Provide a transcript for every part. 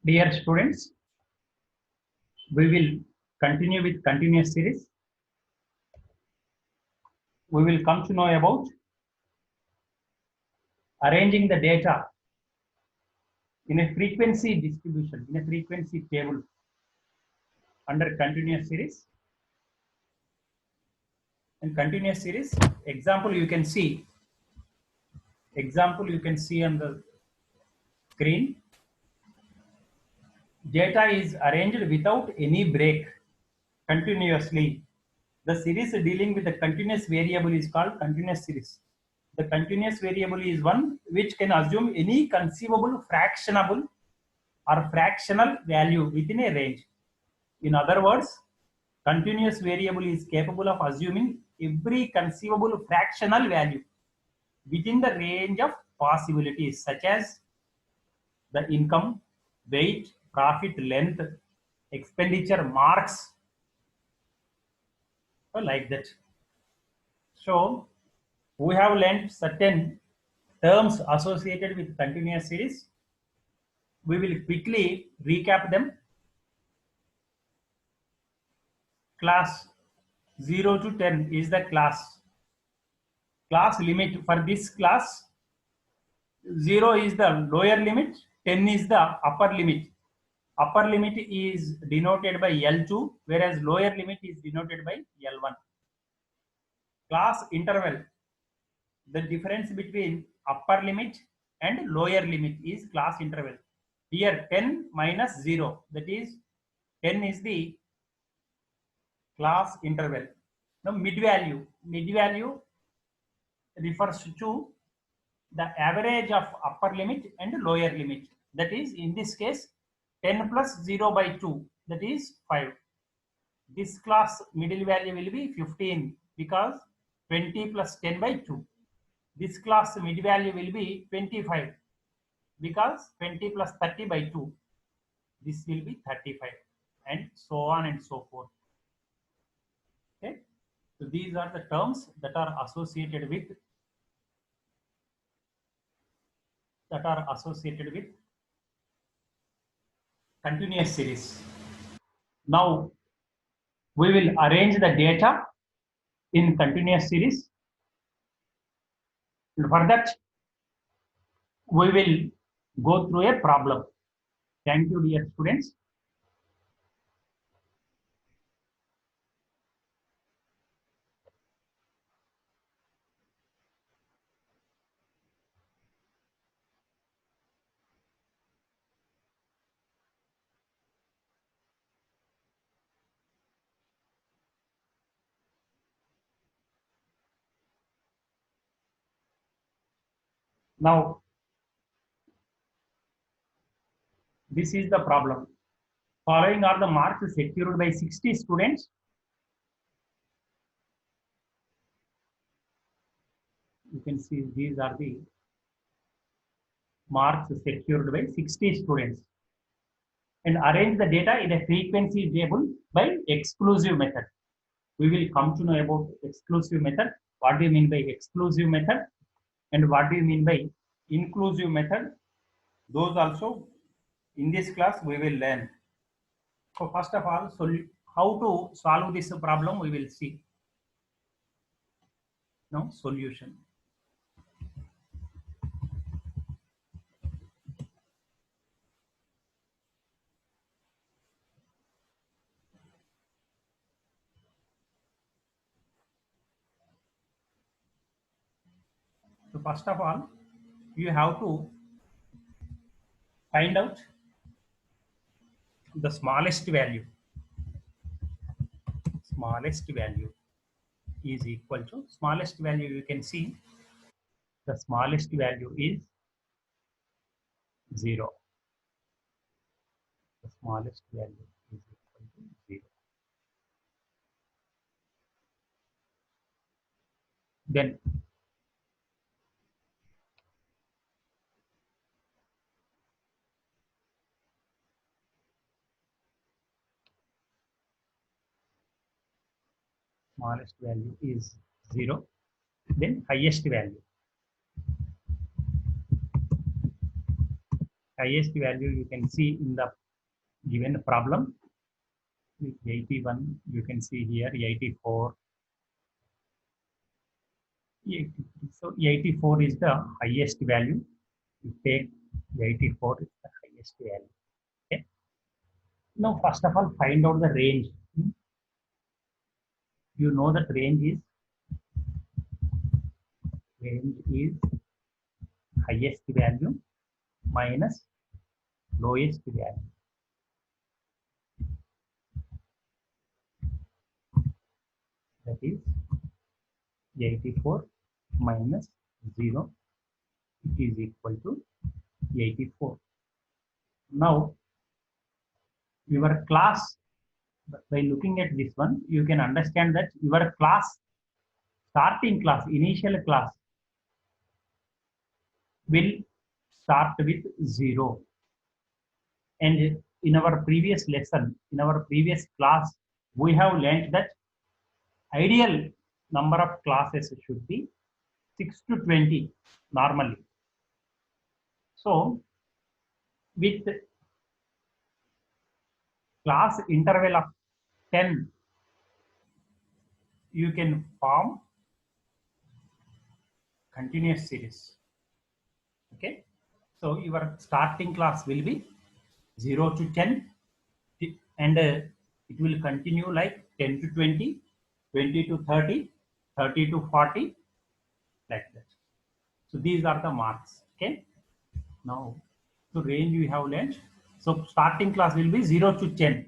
Dear students, we will continue with continuous series. We will come to know about arranging the data in a frequency distribution, in a frequency table under continuous series. In continuous series, example you can see on the screen. Data is arranged without any break continuously. The series dealing with the continuous variable is called continuous series. The continuous variable is one which can assume any conceivable fractionable or fractional value within a range. In other words, continuous variable is capable of assuming every conceivable fractional value within the range of possibilities, such as the income, weight, profit, length, expenditure, marks, or like that. So we have learned certain terms associated with continuous series. We will quickly recap them. Class 0 to 10 is the class limit. For this class, 0 is the lower limit, 10 is the upper limit. Upper limit is denoted by L2, whereas lower limit is denoted by L1. Class interval, the difference between upper limit and lower limit is class interval. Here 10 minus 0, that is 10 is the class interval. Now mid value refers to the average of upper limit and lower limit. That is, in this case, 10 plus 0 by 2, that is 5. This class middle value will be 15 because 20 plus 10 by 2. This class mid value will be 25 because 20 plus 30 by 2. This will be 35, and so on and so forth. Okay. So these are the terms that are associated with continuous series. Now we will arrange the data in continuous series. For that, we will go through a problem. Thank you, dear students. Now, this is the problem. Following are the marks secured by 60 students. You can see these are the marks secured by 60 students. And arrange the data in a frequency table by exclusive method. We will come to know about exclusive method. What do you mean by exclusive method? And what do you mean by inclusive method? Those also in this class we will learn. So first of all, how to solve this problem we will see. Now solution. So first of all, you have to find out the smallest value. Smallest value is equal to, smallest value you can see, the smallest value is 0. The smallest value is equal to 0. Then smallest value is 0. Then highest value highest value you can see in the given problem. 81 you can see here, 84, 83. So 84 is the highest value. You take 84 is the highest value. Okay. Now first of all find out the range. You know that range is highest value minus lowest value. That is 84 minus 0, it is equal to 84. Now your class, by looking at this one, you can understand that your class, starting class, initial class will start with 0. And in our previous lesson, in our previous class, we have learned that ideal number of classes should be 6 to 20 normally. So with class interval of 10, you can form continuous series. Okay. So your starting class will be 0 to 10, and it will continue like 10 to 20, 20 to 30, 30 to 40, like that. So these are the marks. Okay. Now, so range we have learned. So starting class will be 0 to 10,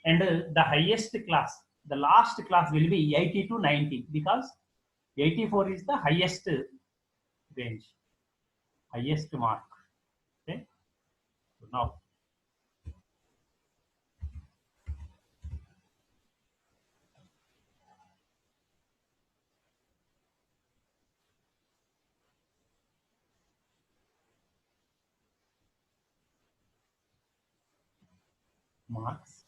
and the highest class, the last class will be 80 to 90, because 84 is the highest range, highest mark. Okay. So now marks,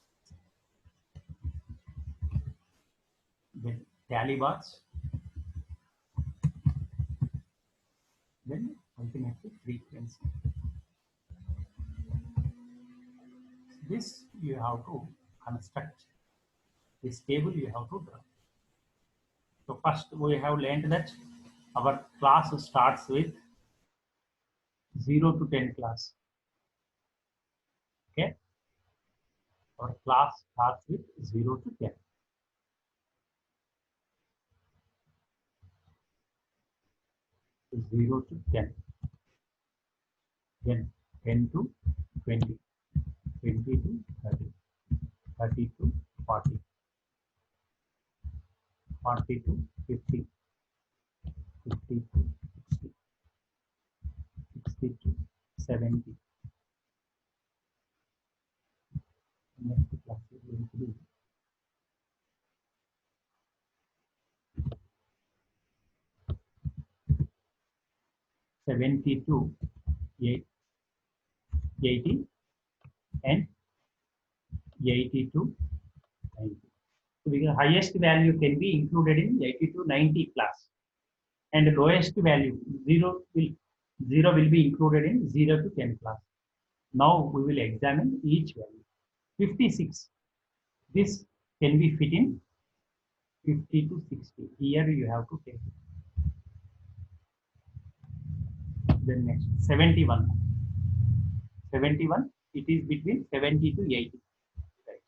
then tally bars, then ultimately frequency. This you have to construct. This table you have to draw. So first we have learned that our class starts with 0 to 10 class. Okay. Our class starts with 0 to 10. So 0 to 10. Then 10 to 20. 20 to 30. 30 to 40. 40 to 50. 50 to 60. 60 to 70. Next class is going to be 70 to 80 and 80 to 90. So the highest value can be included in 80 to 90 class, and the lowest value 0 will be included in 0 to 10 class. Now we will examine each value. 56. This can be fit in 50 to 60. Here you have to take. Then next 71. 71. It is between 70 to 80. Right.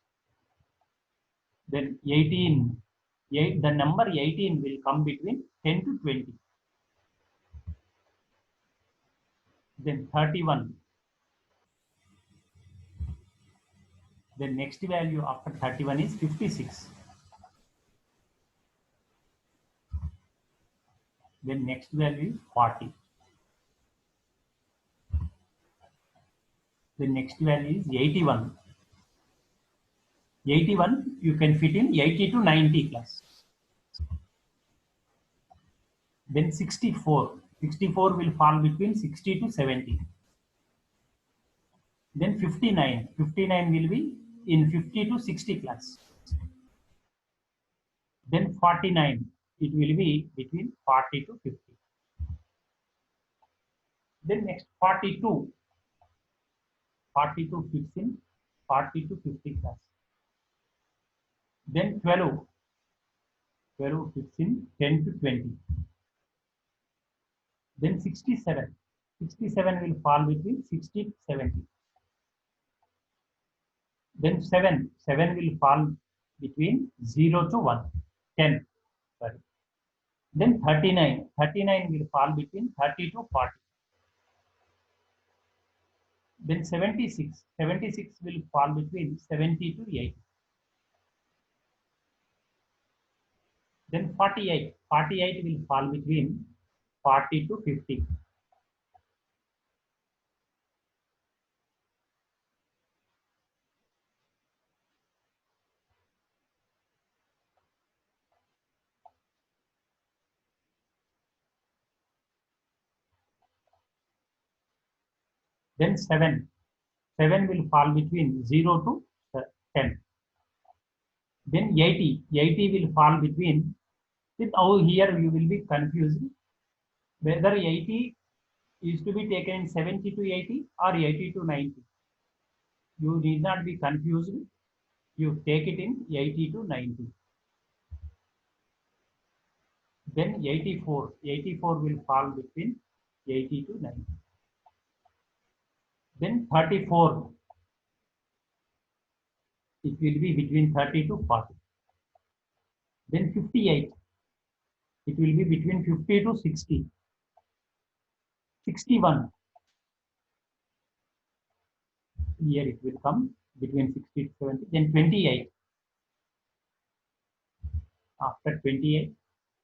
Then 18. The number 18 will come between 10 to 20. Then 31. The next value after 31 is 56. Then next value is 40. The next value is 81. 81 you can fit in 80 to 90 class. Then 64. 64 will fall between 60 to 70. Then 59. 59 will be in 50 to 60 class. Then 49. It will be between 40 to 50. Then next 42. 40 to 15, 40 to 50 class. Then 12, 12, 15, 10 to 20. Then 67, 67 will fall between 60 to 70. Then 7, 7 will fall between 0 to 1, 10. Sorry. Then 39, 39 will fall between 30 to 40. Then 76, 76 will fall between 70 to 80. Then 48, 48 will fall between 40 to 50. Then 7, 7 will fall between 0 to 10. Then 80, 80 will fall between, with oh, here you will be confused whether 80 is to be taken in 70 to 80 or 80 to 90. You need not be confused. You take it in 80 to 90. Then 84, 84 will fall between 80 to 90. Then 34, it will be between 30 to 40. Then 58, it will be between 50 to 60. 61, here it will come between 60 to 70. Then 28, after 28,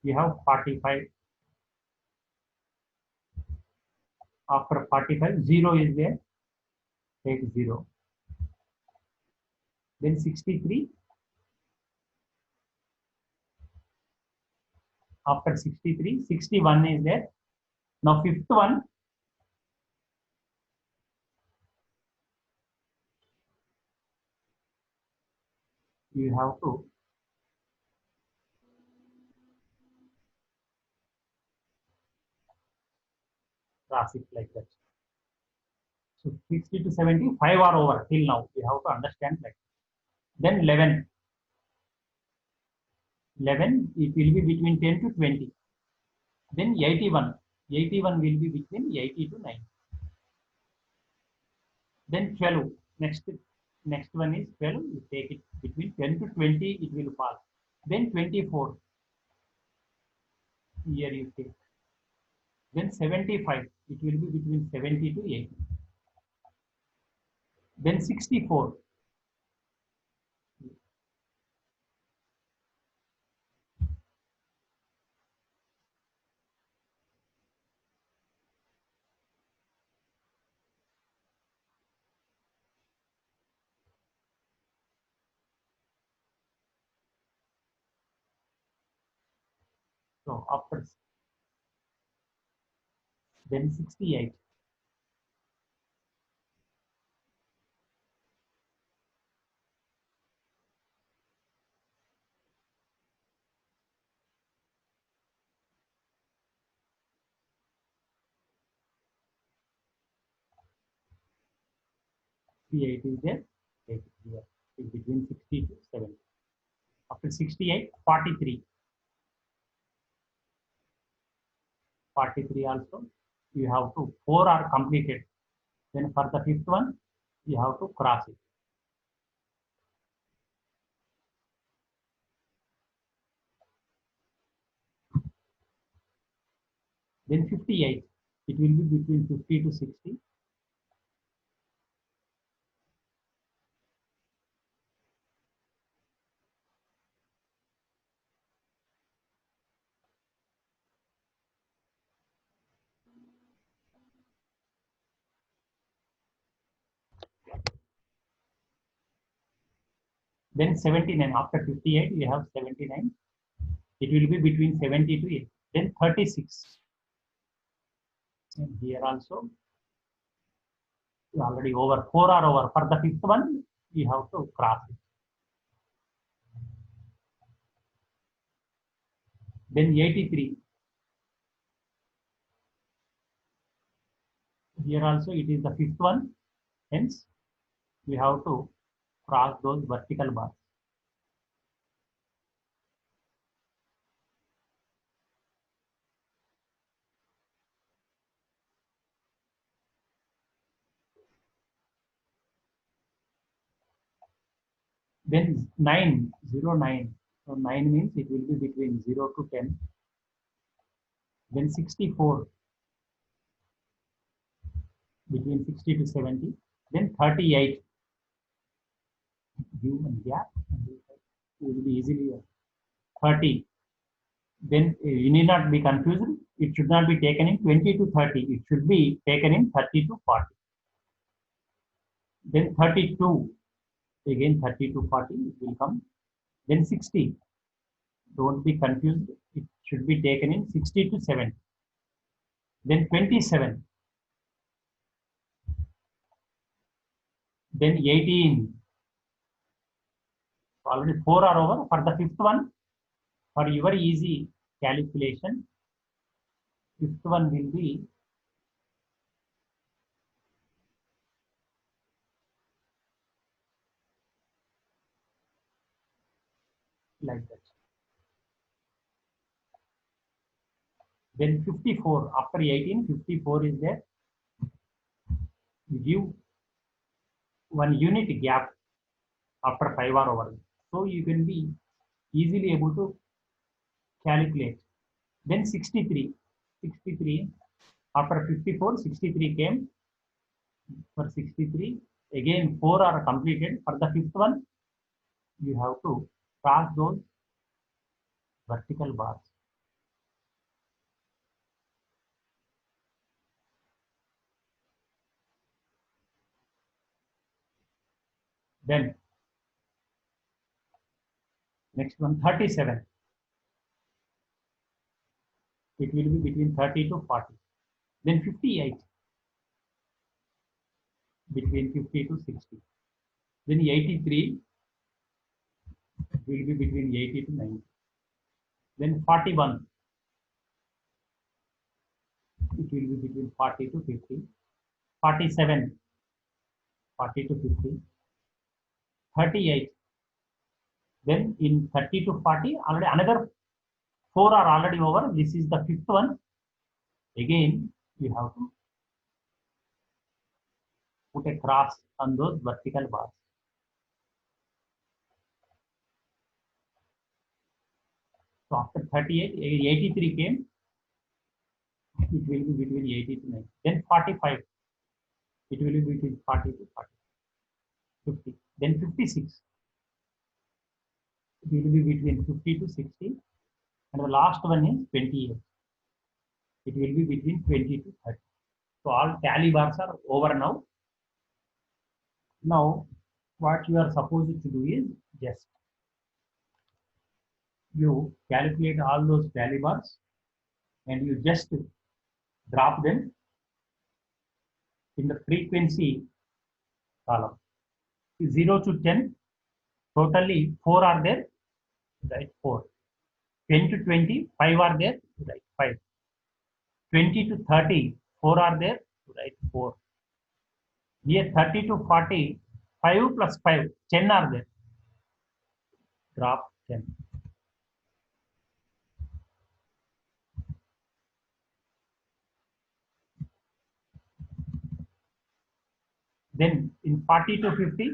we have 45. After 45, 0 is there, take 0. Then 63, after 63, 61 is there. Now fifth one, you have to cross it like that. So 60 to 70, 5 are over till now. You have to understand like that. Then 11, 11, it will be between 10 to 20. Then 81, 81 will be between 80 to 90. Then 12, next one is 12, you take it between 10 to 20, it will fall. Then 24, here you take. Then 75, it will be between 70 to 80. Then 64, so after, then 68, is there, take it here, it's between 60 to 70. After 68, 43, 43 also, you have to, 4 are completed. Then for the fifth one, you have to cross it. Then 58, it will be between 50 to 60. Then 79, after 58, you have 79. It will be between 70 to 80. Then 36. And here also, already over, 4 are over. For the fifth one, you have to cross it. Then 83. Here also, it is the fifth one. Hence, we have to cross those vertical bars. Then 9, 0, 9. So 9 means it will be between 0 to 10. Then 64, between 60 to 70. Then 38, give one gap, and it will be easily 30. Then you need not be confused. It should not be taken in 20 to 30. It should be taken in 30 to 40. Then 32, again 30 to 40 it will come. Then 60, don't be confused. It should be taken in 60 to 70. Then 27, then 18. Already 4 are over. For the fifth one, for your easy calculation, fifth one will be like that. Then 54, after 18, 54 is there. You give one unit gap after 5 are over. So you can be easily able to calculate. Then 63, 63, after 54, 63 came. For 63, again 4 are completed. For the fifth one, you have to cross those vertical bars. Then next one, 37. It will be between 30 to 40. Then 58, between 50 to 60. Then 83 will be between 80 to 90. Then 41, it will be between 40 to 50. 47, 40 to 50. 38, then in 30 to 40, already another 4 are already over. This is the fifth one. Again, you have to put a cross on those vertical bars. So after 38, 83 came. It will be between 80 to 90. Then 45, it will be between 40 to 40. 50. Then 56, it will be between 50 to 60. And the last one is 28. It will be between 20 to 30. So all tally bars are over now. Now, what you are supposed to do is just you calculate all those tally bars and you just drop them in the frequency column. 0 to 10, totally 4 are there, right? 4. 10 to 20, 5 are there, right? 5. 20 to 30, 4 are there, right? 4. Here 30 to 40, 5 plus 5, 10 are there. Drop 10. Then in 40 to 50,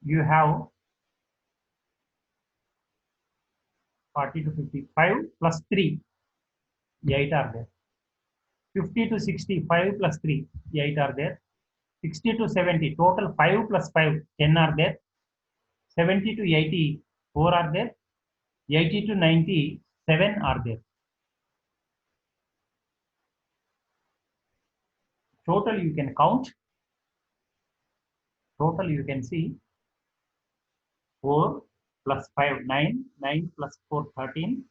you have 40 to 50, 5 plus 3, 8 are there. 50 to 60, 5 plus 3, 8 are there. 60 to 70, total 5 plus 5, 10 are there. 70 to 80, 4 are there. 80 to 90, 7 are there. Total you can count. Total you can see 4 plus 5, 9, 9 plus 4, 13,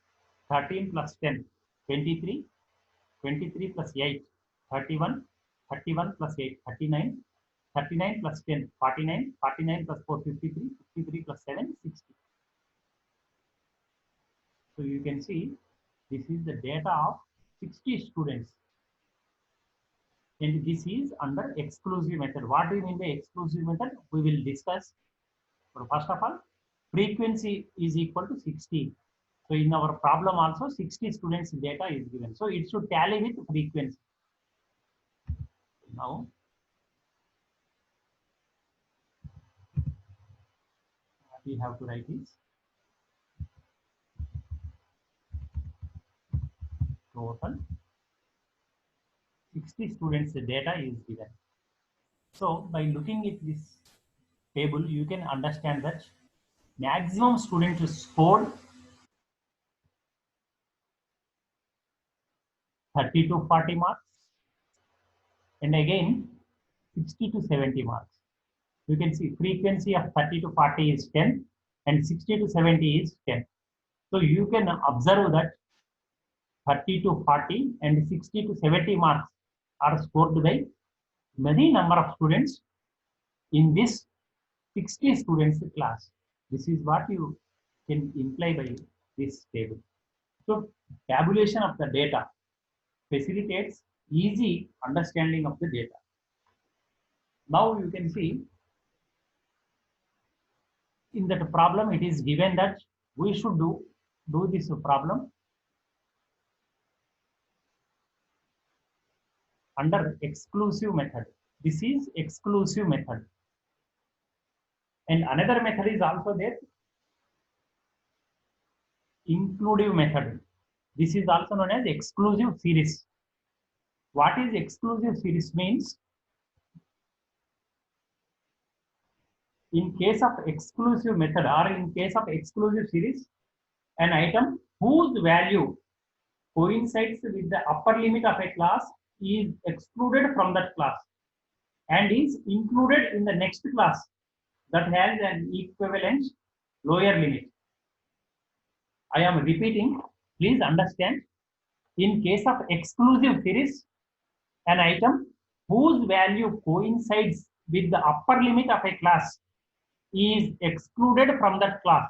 13 plus 10, 23, 23 plus 8, 31, 31 plus 8, 39, 39 plus 10, 49, 49 plus 4, 53, 53 plus 7, 60. So you can see this is the data of 60 students. and this is under exclusive method. What do you mean by exclusive method? We will discuss. So first of all, frequency is equal to 60. So in our problem also 60 students data is given. So it should tally with frequency. Now we have to write is total 60 students data is given. So by looking at this table, you can understand that maximum students scored 30 to 40 marks, and again 60 to 70 marks. You can see frequency of 30 to 40 is 10 and 60 to 70 is 10. So you can observe that 30 to 40 and 60 to 70 marks are scored by many number of students in this 60 students class. This is what you can imply by this table. So tabulation of the data facilitates easy understanding of the data. Now you can see in that problem it is given that we should do this problem under exclusive method. This is exclusive method. And another method is also there, inclusive method. This is also known as exclusive series. What is exclusive series means? In case of exclusive method or in case of exclusive series, an item whose value coincides with the upper limit of a class is excluded from that class and is included in the next class that has an equivalent lower limit. I am repeating, please understand. In case of exclusive series, an item whose value coincides with the upper limit of a class is excluded from that class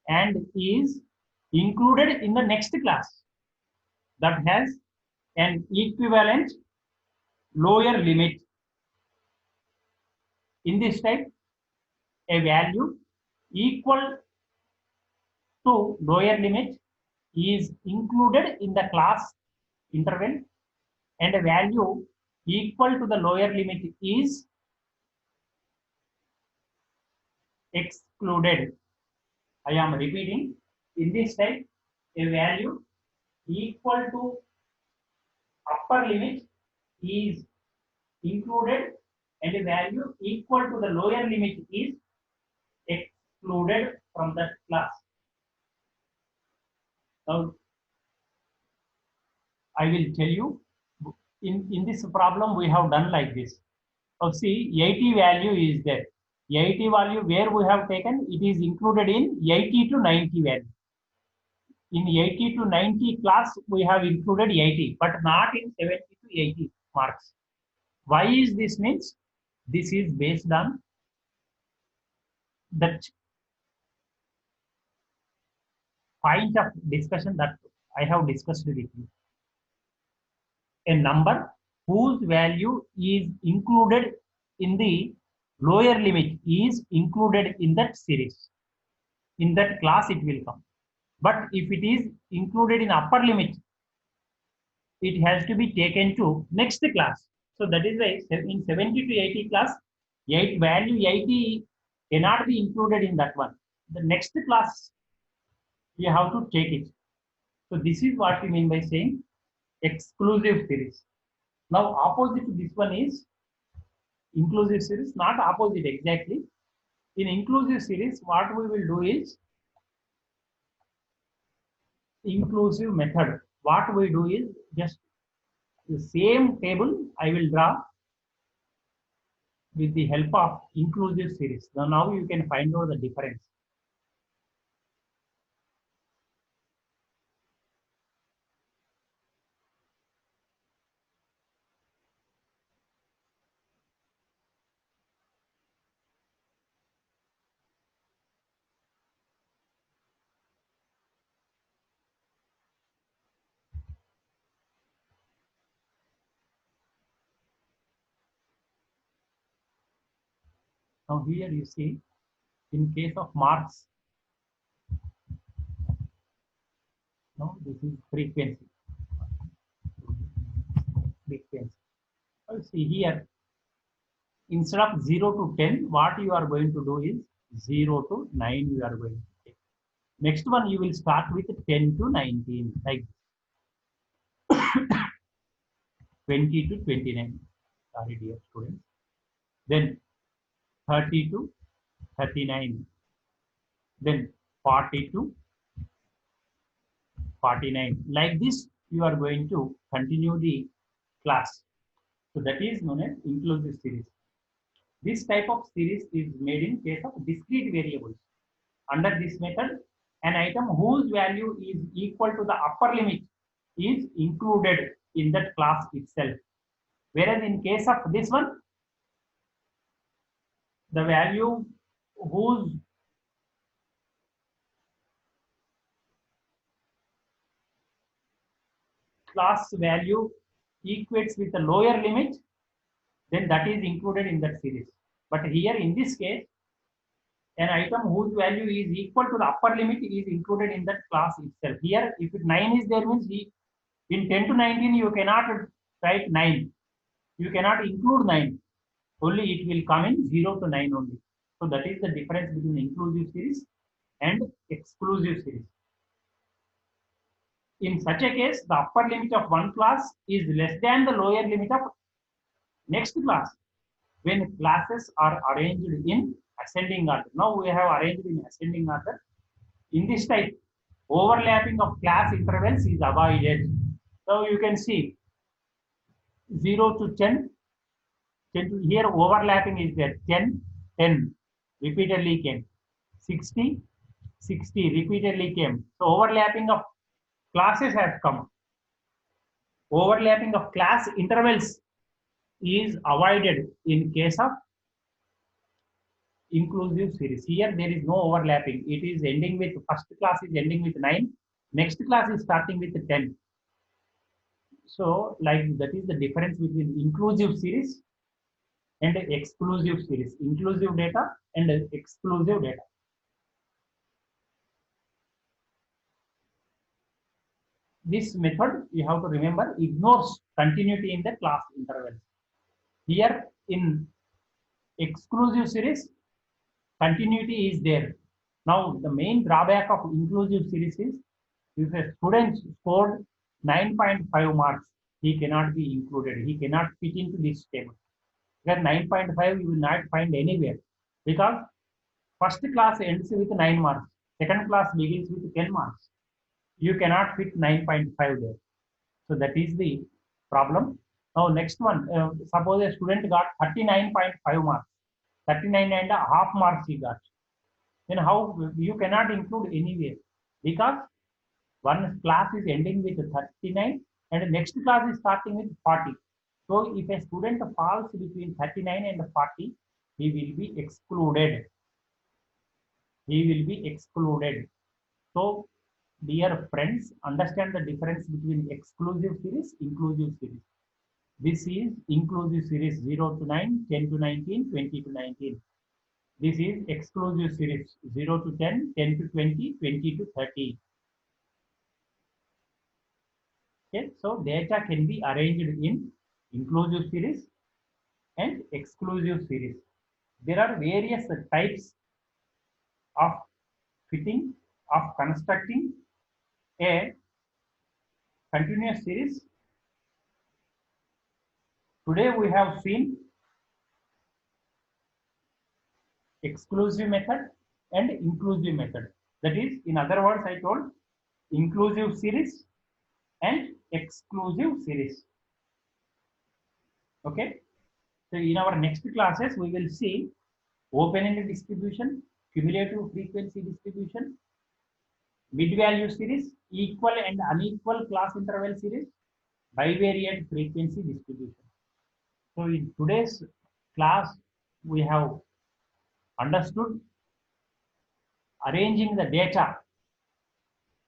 and is included in the next class that has an equivalent lower limit. In this type, a value equal to lower limit is included in the class interval and a value equal to the lower limit is excluded. I am repeating. In this type, a value equal to upper limit is included and a value equal to the lower limit is excluded from that class. Now, I will tell you, in this problem we have done like this. So see, 80 value is there. 80 value where we have taken, it is included in 80 to 90 value. In 80 to 90 class, we have included 80, but not in 70 to 80 marks. Why is this means? This is based on that point of discussion that I have discussed with you. A number whose value is included in the lower limit is included in that series. In that class, it will come. But if it is included in upper limit, it has to be taken to next class. So that is why in 70 to 80 class, value 80 cannot be included in that one. The next class, you have to take it. So this is what we mean by saying exclusive series. Now opposite to this one is inclusive series, not opposite exactly. In inclusive series, what we will do is inclusive method. What we do is just the same table I will draw with the help of inclusive series. Now you can find out the difference. Now here you see, in case of marks, now this is frequency. Frequency. Now see here, instead of 0 to 10, what you are going to do is 0 to 9 you are going to take. Next one you will start with 10 to 19, like 20 to 29. Sorry, dear students. Then 30 to 39. Then 40 to 49. Like this, you are going to continue the class. So that is known as inclusive series. This type of series is made in case of discrete variables. Under this method, an item whose value is equal to the upper limit is included in that class itself. Whereas in case of this one, the value whose class value equates with the lower limit, then that is included in that series. But here in this case, an item whose value is equal to the upper limit is included in that class itself. Here, if 9 is there, means in 10 to 19, you cannot write 9. You cannot include 9. Only it will come in 0 to 9 only. So that is the difference between inclusive series and exclusive series. In such a case, the upper limit of one class is less than the lower limit of next class when classes are arranged in ascending order. Now we have arranged in ascending order. In this type, overlapping of class intervals is avoided. So you can see 0 to 10, 10 to, here overlapping is there, 10, 10 repeatedly came, 60, 60 repeatedly came. So overlapping of classes has come. Overlapping of class intervals is avoided in case of inclusive series. Here there is no overlapping. It is ending with, first class is ending with 9, next class is starting with 10. So like that is the difference between inclusive series and exclusive series. Inclusive data and exclusive data. This method, you have to remember, ignores continuity in the class intervals. Here in exclusive series, continuity is there. Now the main drawback of inclusive series is, if a student scored 9.5 marks, he cannot be included. He cannot fit into this table. Because 9.5 you will not find anywhere, because first class ends with 9 marks, second class begins with 10 marks. You cannot fit 9.5 there. So that is the problem. Now next one, suppose a student got 39.5 marks, 39.5 marks he got. Then how you cannot include anywhere, because one class is ending with 39 and the next class is starting with 40. So if a student falls between 39 and 40, he will be excluded. He will be excluded. So dear friends, understand the difference between exclusive series, inclusive series. This is inclusive series 0 to 9, 10 to 19, 20 to 19. This is exclusive series 0 to 10, 10 to 20, 20 to 30. Okay, so data can be arranged in inclusive series and exclusive series. There are various types of fitting, of constructing a continuous series. Today we have seen exclusive method and inclusive method. That is, in other words, I told inclusive series and exclusive series. Okay. So in our next classes, we will see open-ended distribution, cumulative frequency distribution, mid-value series, equal and unequal class interval series, bivariate frequency distribution. So in today's class, we have understood arranging the data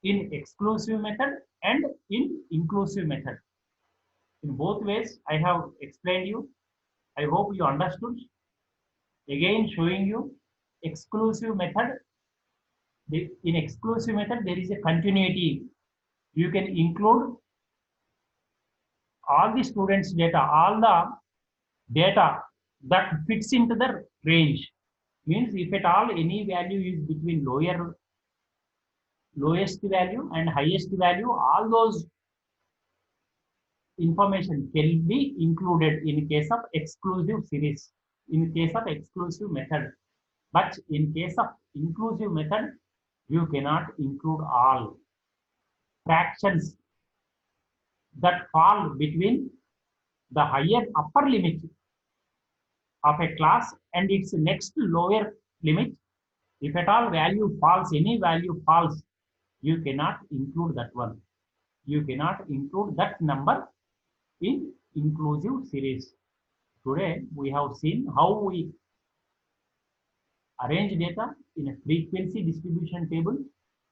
in exclusive method and in inclusive method. In both ways, I have explained you. I hope you understood. Again showing you exclusive method. In exclusive method, there is a continuity. You can include all the students' data, all the data that fits into the range. Means if at all any value is between lowest value and highest value, all those information can be included in case of exclusive series, in case of exclusive method. But in case of inclusive method, you cannot include all fractions that fall between the higher upper limit of a class and its next lower limit. If at all value falls, any value falls, you cannot include that one. You cannot include that number in inclusive series. Today, we have seen how we arrange data in a frequency distribution table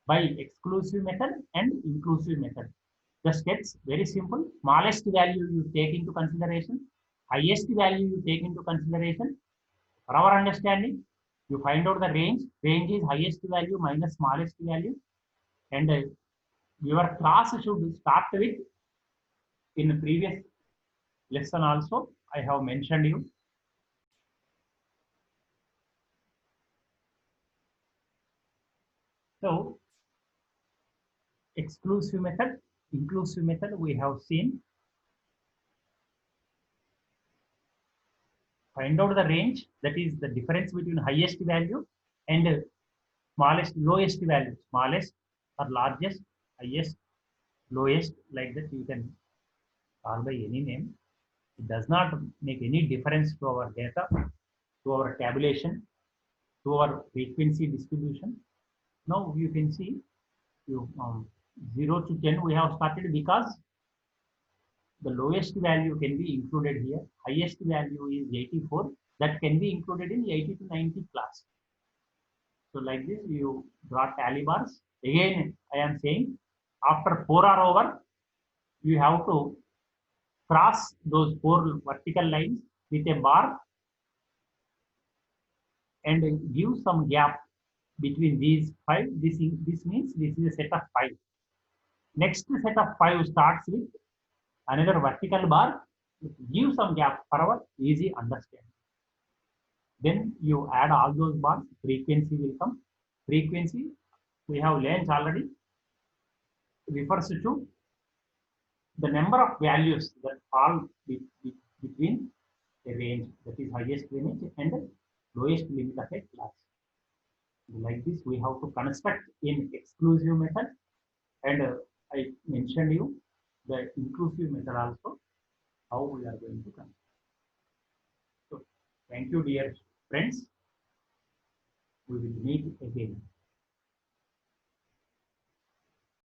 by exclusive method and inclusive method. The steps very simple. Smallest value you take into consideration, highest value you take into consideration. For our understanding, you find out the range. Range is highest value minus smallest value, and your class should start with, in the previous lesson also I have mentioned you. So exclusive method, inclusive method we have seen. Find out the range, that is the difference between highest value and smallest, lowest value. Smallest or largest, highest, lowest, like that you can call by any name. It does not make any difference to our data, to our tabulation, to our frequency distribution. Now you can see you 0 to 10 we have started because the lowest value can be included here. Highest value is 84. That can be included in 80 to 90 class. So like this, you draw tally bars. Again, I am saying after 4 are over, you have to cross those 4 vertical lines with a bar and give some gap between these 5. This means this is a set of 5. Next set of 5 starts with another vertical bar. Give some gap for our easy understanding. Then you add all those bars, frequency will come. Frequency, we have learned already, refers to the number of values that fall between a range, that is highest limit and lowest limit of a class. Like this, we have to construct in exclusive method, and I mentioned you the inclusive method also, how we are going to construct. So, thank you, dear friends. We will meet again.